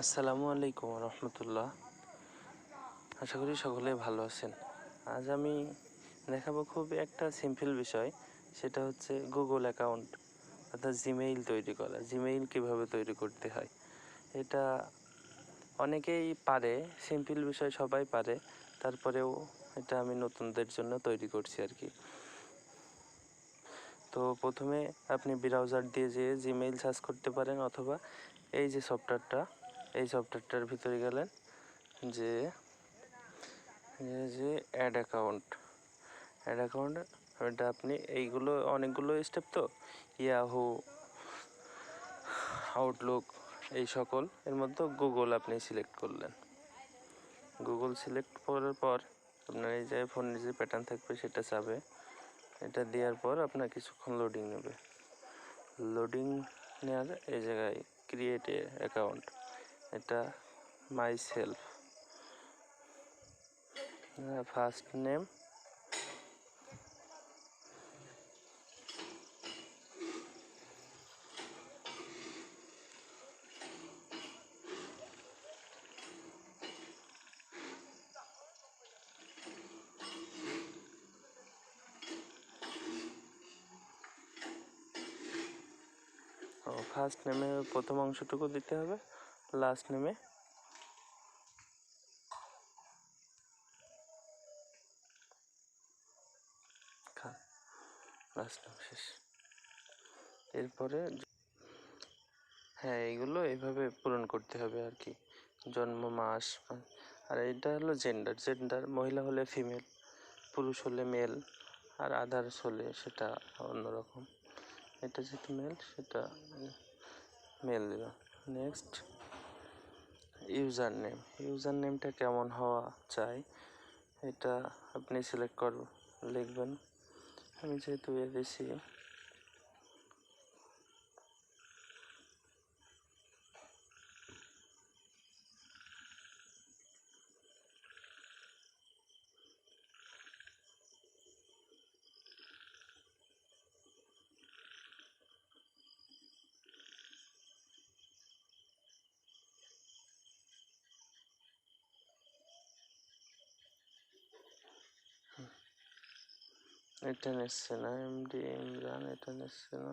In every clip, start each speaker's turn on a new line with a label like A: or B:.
A: আসসালামু আলাইকুম রহমতুল্লাহ। আশা করি সকলে ভালো আছেন। আজ আমি দেখাবো খুবই একটা সিম্পল বিষয়, সেটা হচ্ছে গুগল অ্যাকাউন্ট অর্থাৎ জিমেইল তৈরি করা। জিমেইল কীভাবে তৈরি করতে হয় এটা অনেকেই পারে, সিম্পল বিষয় সবাই পারে, তারপরেও এটা আমি নতুনদের জন্য তৈরি করছি আর কি। তো প্রথমে আপনি ব্রাউজার দিয়ে যেয়ে জিমেইল সার্চ করতে পারেন, অথবা এই যে সফটওয়্যারটার ভিতরে গেলেন, যে অ্যাড অ্যাকাউন্ট এটা আপনি এইগুলো অনেকগুলো স্টেপ, তো ইয়াহু, আউটলুক, এই সকল এর মধ্যে গুগল আপনি সিলেক্ট করলেন। গুগল সিলেক্ট করার পর আপনার এই যে ফোনের যে প্যাটার্ন থাকবে সেটা চাবে। এটা দেওয়ার পর আপনার কিছুক্ষণ লোডিং নেবে। লোডিং নেওয়ার এই জায়গায় ক্রিয়েট অ্যাকাউন্ট, এটা my self, first name, first নেমে প্রথম অংশটুকু দিতে হবে, লাস্ট নেমে লাস্ট নেম শেষ। এরপরে এইগুলো এইভাবে পূরণ করতে হবে আর কি, জন্ম, মাস। আর এটা হলো জেন্ডার, মহিলা হলে ফিমেল, পুরুষ হলে মেল, আর আদার্স হলে সেটা অন্যরকম। এটা যেহেতু মেল, সেটা মেল দিলাম। নেক্সট, ইউজার নেমটা কেমন হওয়া চাই এটা আপনি সিলেক্ট লিখবেন। আমি যেহেতু এবিসি, এটা নিচ্ছে না, এমডি ইমরান এটা নিচ্ছে না।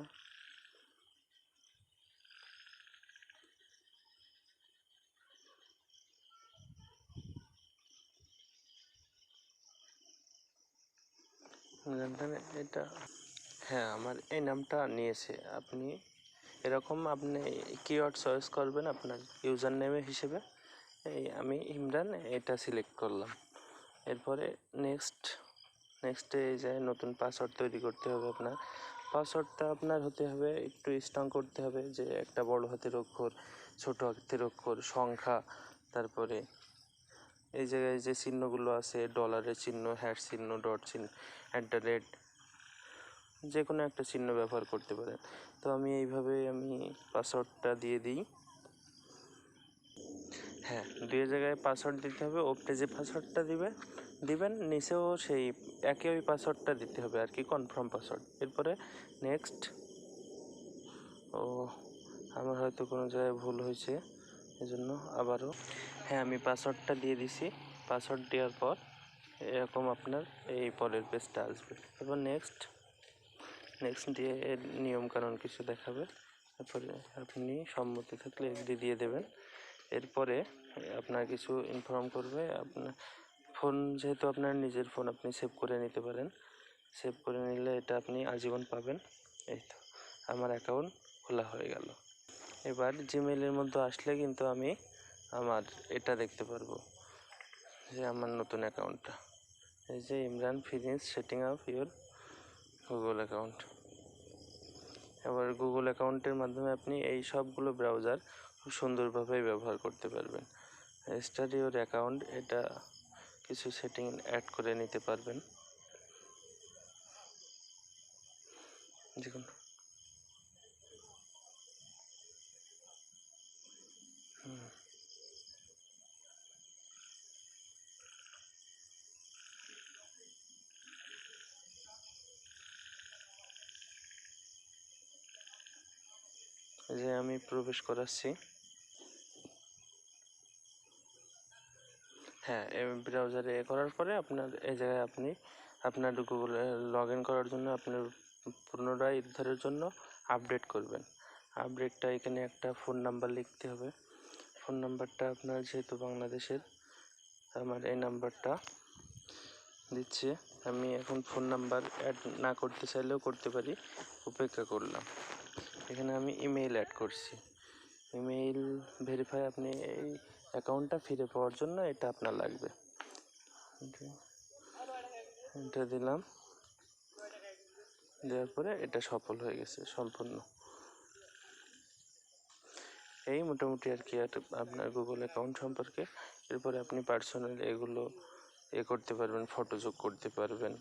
A: এটা আমার এই নামটা নিয়েছে। আপনি এরকম আপনি কিওয়ার্ড চয়েস করবেন আপনার ইউজার নেমে হিসেবে। আমি ইমরান এটা সিলেক্ট করলাম। এরপরে নেক্সটে এই যে নতুন পাসওয়ার্ড তৈরি করতে হবে। আপনার পাসওয়ার্ডটা আপনার হতে হবে একটু স্ট্রং করতে হবে, যে একটা বড় হাতের অক্ষর, ছোট হাতের অক্ষর, সংখ্যা, তারপরে এই জায়গায় যে চিহ্নগুলো আছে, ডলারের চিহ্ন, হ্যাশ চিহ্ন, ডট চিহ্ন, @ যে কোনো একটা চিহ্ন ব্যবহার করতে পারেন। তো আমি এইভাবে পাসওয়ার্ডটা দিয়ে দিই। দুই জায়গায় পাসওয়ার্ড দিতে হবে। ওপরে যে পাসওয়ার্ডটা দিবেন, নিচেও সেই একই ওই পাসওয়ার্ডটা দিতে হবে আর কি, কনফার্ম পাসওয়ার্ড। এরপরে নেক্সট। আমার হয়তো কোনো জায়গায় ভুল হয়েছে, এজন্য আবারও আমি পাসওয়ার্ডটা দিয়ে দিছি। পাসওয়ার্ড দেওয়ার পর এরকম আপনার এই পরের পেজটা আসবে। এবার নেক্সট দিয়ে এর নিয়মকানুন কিছু দেখাবে। তারপরে আপনি সম্মতি থাকলে এগ্রি দিয়ে দেবেন। এরপরে আপনার কিছু ইনফর্ম করবে। আপনার ফোন, যেহেতু আপনার নিজের ফোন, আপনি সেভ করে নিতে পারেন। সেভ করে নিলে এটা আপনি আজীবন পাবেন। এই তো আমার অ্যাকাউন্ট খোলা হয়ে গেল। এবার জিমেইলের মধ্যে আসলে কিন্তু আমি আমার এটা দেখতে পারবো, যে আমার নতুন অ্যাকাউন্টটা, এই যে Imran finish setting up your Google account. এবার গুগল অ্যাকাউন্টের মাধ্যমে আপনি এই সবগুলো ব্রাউজার খুব সুন্দরভাবে ব্যবহার করতে পারবেন। স্টার্ট ইউর অ্যাকাউন্ট, এটা কিছু সেটিং অ্যাড করে নিতে পারবেন। দেখুন, যে আমি প্রবেশ করাচ্ছি। হ্যাঁ, এই ব্রাউজারে করার পরে আপনার এই জায়গায় আপনি আপনার গুগলে লগ ইন করার জন্য আপনার পুনরায় উদ্ধারের জন্য আপডেট করবেন। আপডেটটা এখানে একটা ফোন নাম্বার লিখতে হবে। ফোন নাম্বারটা আপনার যেহেতু বাংলাদেশের, আমার এই নাম্বারটা দিচ্ছে। আমি এখন ফোন নাম্বার অ্যাড না করতে চাইলেও করতে পারি, উপেক্ষা করলাম। এখানে আমি ইমেইল অ্যাড করছি। ইমেইল ভেরিফাই, আপনি এই অ্যাকাউন্টটা ফিরে পাওয়ার জন্য এটা আপনার লাগবে। এটা দিলাম, দেওয়ার পরে এটা সফল হয়ে গেছে, সম্পূর্ণ। এই মোটামুটি আর কি আপনার গুগল অ্যাকাউন্ট সম্পর্কে। এরপরে আপনি পার্সোনাল এগুলো করতে পারবেন, ফটো যোগ করতে পারবেন,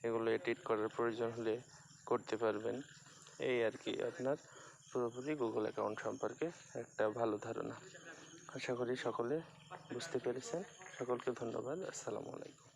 A: এগুলো এডিট করার প্রয়োজন হলে করতে পারবেন। এই আর কি আপনার পুরোপুরি গুগল অ্যাকাউন্ট সম্পর্কে একটা ভালো ধারণা। আশা করি সকলে বুঝতে পেরেছেন। সকলকে ধন্যবাদ। আসসালামু আলাইকুম।